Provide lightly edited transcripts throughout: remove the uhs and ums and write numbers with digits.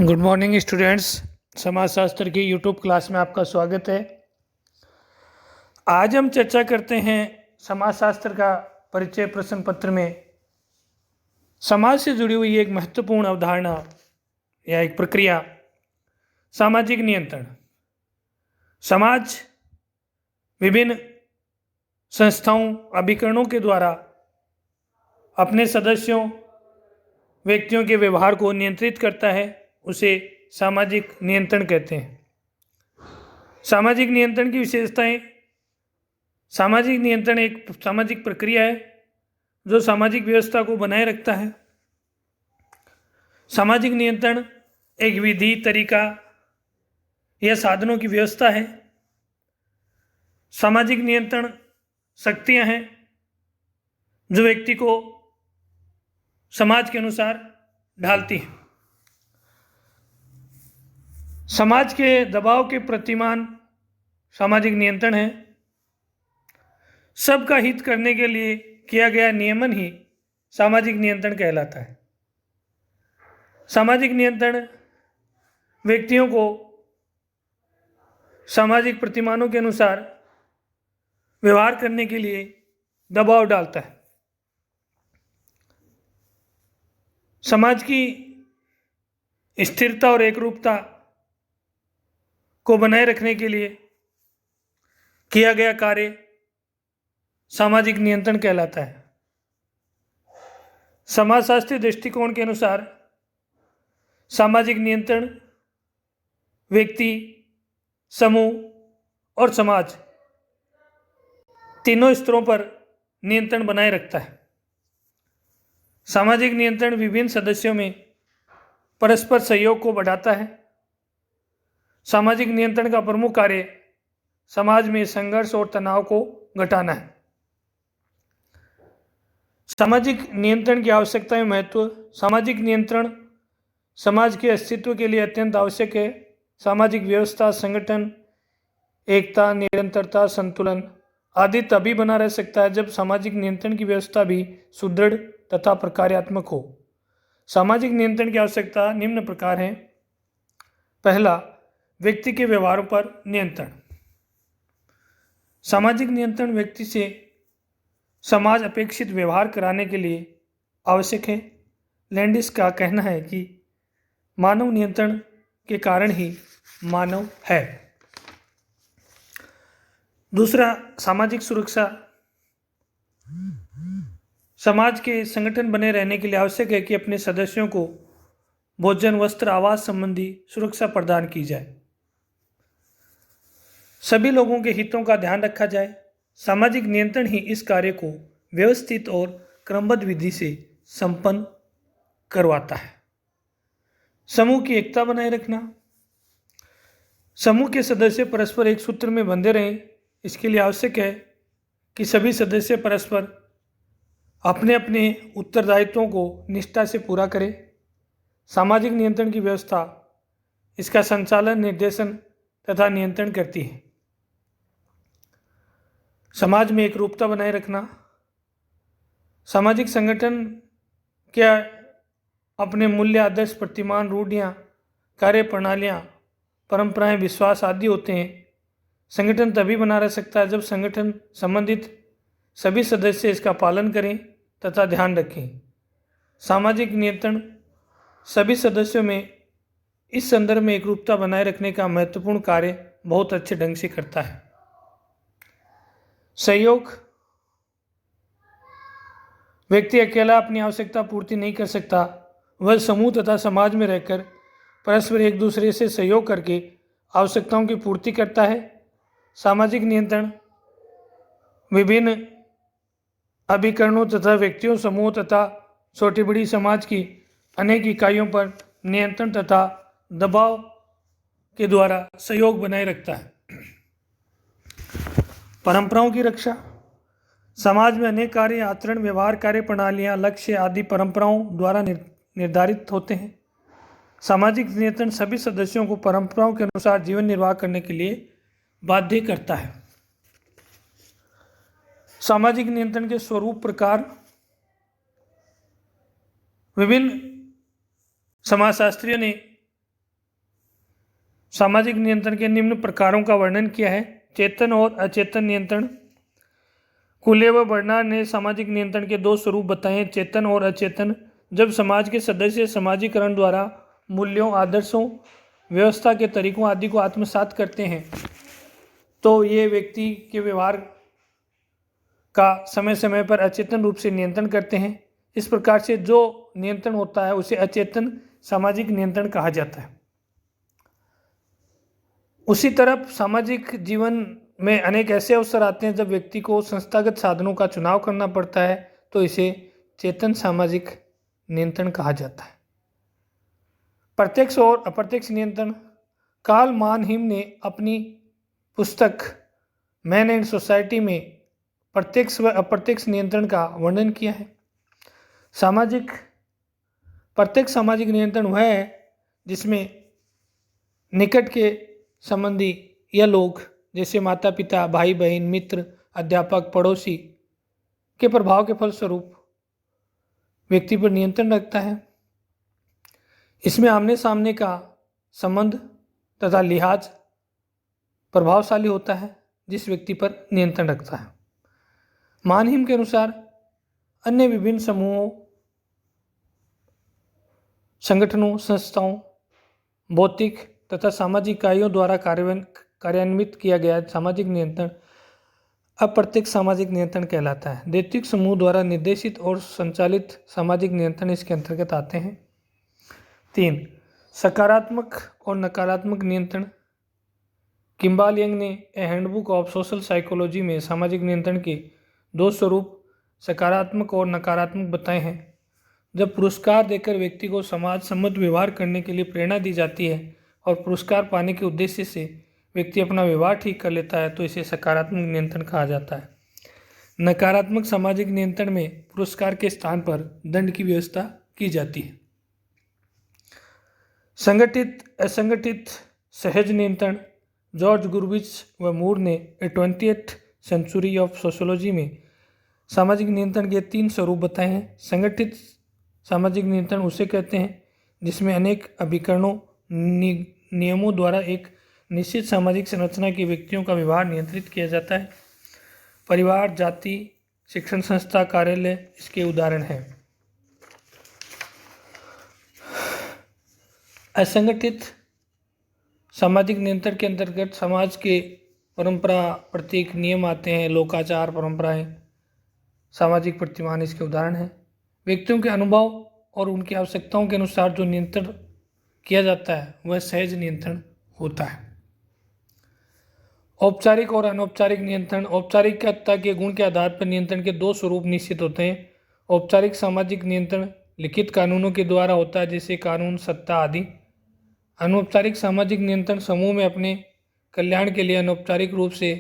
Good morning students. समाजशास्त्र की YouTube class में आपका स्वागत है। आज हम चर्चा करते हैं समाजशास्त्र का परिचय प्रश्न पत्र में समाज से जुड़ी हुई एक महत्वपूर्ण अवधारणा या एक प्रक्रिया, सामाजिक नियंत्रण। समाज विभिन्न संस्थाओं, अभिकरणों के द्वारा अपने सदस्यों, व्यक्तियों के व्यवहार को नियंत्रित करता है, उसे सामाजिक नियंत्रण कहते हैं। सामाजिक नियंत्रण की विशेषताएं। सामाजिक नियंत्रण एक सामाजिक प्रक्रिया है जो सामाजिक व्यवस्था को बनाए रखता है। सामाजिक नियंत्रण एक विधि, तरीका या साधनों की व्यवस्था है। सामाजिक नियंत्रण शक्तियां हैं जो व्यक्ति को समाज के अनुसार ढालती हैं। समाज के दबाव के प्रतिमान सामाजिक नियंत्रण है। सबका हित करने के लिए किया गया नियमन ही सामाजिक नियंत्रण कहलाता है। सामाजिक नियंत्रण व्यक्तियों को सामाजिक प्रतिमानों के अनुसार व्यवहार करने के लिए दबाव डालता है। समाज की स्थिरता और एकरूपता को बनाए रखने के लिए किया गया कार्य सामाजिक नियंत्रण कहलाता है। समाजशास्त्रीय दृष्टिकोण के अनुसार सामाजिक नियंत्रण व्यक्ति, समूह और समाज तीनों स्तरों पर नियंत्रण बनाए रखता है। सामाजिक नियंत्रण विभिन्न सदस्यों में परस्पर सहयोग को बढ़ाता है। सामाजिक नियंत्रण का प्रमुख कार्य समाज में संघर्ष और तनाव को घटाना है। सामाजिक नियंत्रण की आवश्यकता एवं महत्व। सामाजिक नियंत्रण समाज के अस्तित्व के लिए अत्यंत आवश्यक है। सामाजिक व्यवस्था, संगठन, एकता, निरंतरता, संतुलन आदि तभी बना रह सकता है जब सामाजिक नियंत्रण की व्यवस्था भी सुदृढ़ तथा प्रकार्यात्मक हो। सामाजिक नियंत्रण की आवश्यकता निम्न प्रकार है। पहला, व्यक्ति के व्यवहारों पर नियंत्रण। सामाजिक नियंत्रण व्यक्ति से समाज अपेक्षित व्यवहार कराने के लिए आवश्यक है। लैंडिस का कहना है कि मानव नियंत्रण के कारण ही मानव है। दूसरा, सामाजिक सुरक्षा। समाज के संगठन बने रहने के लिए आवश्यक है कि अपने सदस्यों को भोजन, वस्त्र, आवास संबंधी सुरक्षा प्रदान की जाए। सभी लोगों के हितों का ध्यान रखा जाए। सामाजिक नियंत्रण ही इस कार्य को व्यवस्थित और क्रमबद्ध विधि से संपन्न करवाता है। समूह की एकता बनाए रखना। समूह के सदस्य परस्पर एक सूत्र में बंधे रहें। इसके लिए आवश्यक है कि सभी सदस्य परस्पर अपने अपने उत्तरदायित्वों को निष्ठा से पूरा करें। सामाजिक नियंत्रण की व्यवस्था इसका संचालन, निर्देशन तथा नियंत्रण करती है। समाज में एकरूपता बनाए रखना। सामाजिक संगठन क्या अपने मूल्य, आदर्श, प्रतिमान, रूढ़ियाँ, कार्य प्रणालियाँ, परंपराएं, विश्वास आदि होते हैं। संगठन तभी बना रह सकता है जब संगठन संबंधित सभी सदस्य इसका पालन करें तथा ध्यान रखें। सामाजिक नियंत्रण सभी सदस्यों में इस संदर्भ में एकरूपता बनाए रखने का महत्वपूर्ण कार्य बहुत अच्छे ढंग से करता है। सहयोग। व्यक्ति अकेला अपनी आवश्यकता पूर्ति नहीं कर सकता। वह समूह तथा समाज में रहकर परस्पर एक दूसरे से सहयोग करके आवश्यकताओं की पूर्ति करता है। सामाजिक नियंत्रण विभिन्न अभिकरणों तथा व्यक्तियों, समूह तथा छोटी बड़ी समाज की अनेक इकाइयों पर नियंत्रण तथा दबाव के द्वारा सहयोग बनाए रखता है। परंपराओं की रक्षा। समाज में अनेक कार्य, आचरण, व्यवहार, कार्य प्रणालियाँ, लक्ष्य आदि परंपराओं द्वारा निर्धारित होते हैं। सामाजिक नियंत्रण सभी सदस्यों को परंपराओं के अनुसार जीवन निर्वाह करने के लिए बाध्य करता है। सामाजिक नियंत्रण के स्वरूप, प्रकार। विभिन्न समाजशास्त्रियों ने सामाजिक नियंत्रण के निम्न प्रकारों का वर्णन किया है। चेतन और अचेतन नियंत्रण। कुले व बर्नार्ड ने सामाजिक नियंत्रण के दो स्वरूप बताए हैं, चेतन और अचेतन। जब समाज के सदस्य समाजीकरण द्वारा मूल्यों, आदर्शों, व्यवस्था के तरीकों आदि को आत्मसात करते हैं तो ये व्यक्ति के व्यवहार का समय समय पर अचेतन रूप से नियंत्रण करते हैं। इस प्रकार से जो नियंत्रण होता है उसे अचेतन सामाजिक नियंत्रण कहा जाता है। उसी तरफ सामाजिक जीवन में अनेक ऐसे अवसर आते हैं जब व्यक्ति को संस्थागत साधनों का चुनाव करना पड़ता है तो इसे चेतन सामाजिक नियंत्रण कहा जाता है। प्रत्यक्ष और अप्रत्यक्ष नियंत्रण। कार्ल मानहिम ने अपनी पुस्तक मैन एंड सोसाइटी में प्रत्यक्ष व अप्रत्यक्ष नियंत्रण का वर्णन किया है। प्रत्यक्ष सामाजिक नियंत्रण वह है जिसमें निकट के संबंधी या लोग जैसे माता पिता, भाई बहन, मित्र, अध्यापक, पड़ोसी के प्रभाव के फलस्वरूप व्यक्ति पर नियंत्रण रखता है। इसमें आमने सामने का संबंध तथा लिहाज प्रभावशाली होता है जिस व्यक्ति पर नियंत्रण रखता है। मानहिम के अनुसार अन्य विभिन्न समूहों, संगठनों, संस्थाओं, भौतिक तथा सामाजिक इकाइयों द्वारा कार्यान्वित किया गया सामाजिक नियंत्रण अप्रत्यक्ष सामाजिक नियंत्रण कहलाता है। दैत्विक समूह द्वारा निर्देशित और संचालित सामाजिक नियंत्रण इसके अंतर्गत आते हैं। 3. सकारात्मक और नकारात्मक नियंत्रण। किम्बाल यंग ने ए हैंडबुक ऑफ सोशल साइकोलॉजी में सामाजिक नियंत्रण के दो स्वरूप सकारात्मक और नकारात्मक बताए हैं। जब पुरस्कार देकर व्यक्ति को समाज सम्मत व्यवहार करने के लिए प्रेरणा दी जाती है और पुरस्कार पाने के उद्देश्य से व्यक्ति अपना व्यवहार ठीक कर लेता है तो इसे सकारात्मक नियंत्रण कहा जाता है। नकारात्मक सामाजिक नियंत्रण में पुरस्कार के स्थान पर दंड की व्यवस्था की जाती है। संगठित असंगठित सहज नियंत्रण। जॉर्ज गुरविच व मूर ने 20th सेंचुरी ऑफ सोशियोलॉजी में सामाजिक नियंत्रण के 3 स्वरूप बताए हैं। संगठित सामाजिक नियंत्रण उसे कहते हैं जिसमें अनेक अभिकरणों, नियमों द्वारा एक निश्चित सामाजिक संरचना के व्यक्तियों का व्यवहार नियंत्रित किया जाता है। परिवार, जाति, शिक्षण संस्था, कार्यालय इसके उदाहरण हैं। असंगठित सामाजिक नियंत्रण के अंतर्गत समाज के परंपरा, प्रतीक, नियम आते हैं। लोकाचार, परंपराएं, सामाजिक प्रतिमान इसके उदाहरण हैं। व्यक्तियों के अनुभव और उनकी आवश्यकताओं के अनुसार जो नियंत्रण किया जाता है वह सहज नियंत्रण होता है। औपचारिक और अनौपचारिक नियंत्रण। औपचारिकता के गुण के आधार पर नियंत्रण के 2 स्वरूप निश्चित होते हैं। औपचारिक सामाजिक नियंत्रण लिखित कानूनों के द्वारा होता है जैसे कानून, सत्ता आदि। अनौपचारिक सामाजिक नियंत्रण समूह में अपने कल्याण के लिए अनौपचारिक रूप से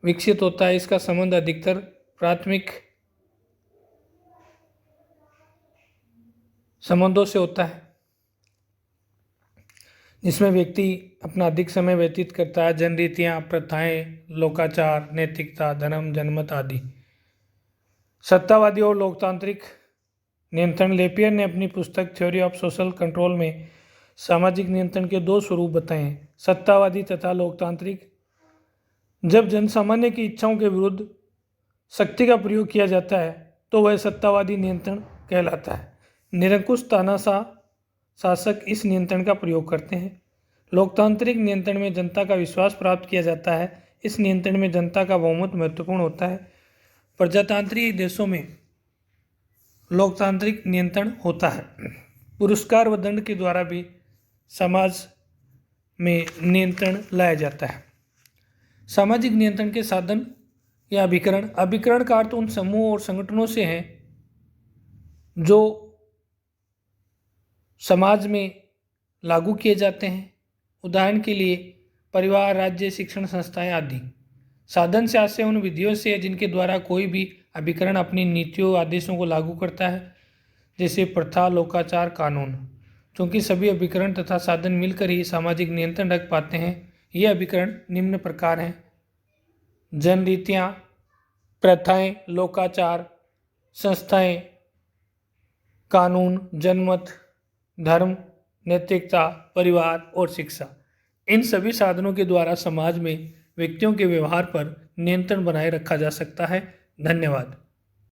विकसित होता है। इसका संबंध अधिकतर प्राथमिक संबंधों से होता है जिसमें व्यक्ति अपना अधिक समय व्यतीत करता है। जनरीतियाँ, प्रथाएं, लोकाचार, नैतिकता, धर्म, जनमत आदि। सत्तावादी और लोकतांत्रिक नियंत्रण। लेपियर ने अपनी पुस्तक थ्योरी ऑफ सोशल कंट्रोल में सामाजिक नियंत्रण के 2 स्वरूप बताए हैं, सत्तावादी तथा लोकतांत्रिक। जब जनसामान्य की इच्छाओं के विरुद्ध शक्ति का प्रयोग किया जाता है तो वह सत्तावादी नियंत्रण कहलाता है। निरंकुश तानाशाह शासक इस नियंत्रण का प्रयोग करते हैं। लोकतांत्रिक नियंत्रण में जनता का विश्वास प्राप्त किया जाता है। इस नियंत्रण में जनता का बहुमत महत्वपूर्ण होता है। प्रजातांत्रिक देशों में लोकतांत्रिक नियंत्रण होता है। पुरस्कार व दंड के द्वारा भी समाज में नियंत्रण लाया जाता है। सामाजिक नियंत्रण के साधन या अभिकरण। अभिकरण का अर्थ उन समूहों और संगठनों से है जो समाज में लागू किए जाते हैं। उदाहरण के लिए परिवार, राज्य, शिक्षण संस्थाएं आदि। साधन से आशय उन विधियों से है जिनके द्वारा कोई भी अभिकरण अपनी नीतियों, आदेशों को लागू करता है जैसे प्रथा, लोकाचार, कानून। क्योंकि सभी अभिकरण तथा साधन मिलकर ही सामाजिक नियंत्रण रख पाते हैं। ये अभिकरण निम्न प्रकार हैं: जनरीतियाँ, प्रथाएं, लोकाचार, संस्थाएं, कानून, जनमत, धर्म, नैतिकता, परिवार और शिक्षा। इन सभी साधनों के द्वारा समाज में व्यक्तियों के व्यवहार पर नियंत्रण बनाए रखा जा सकता है। धन्यवाद।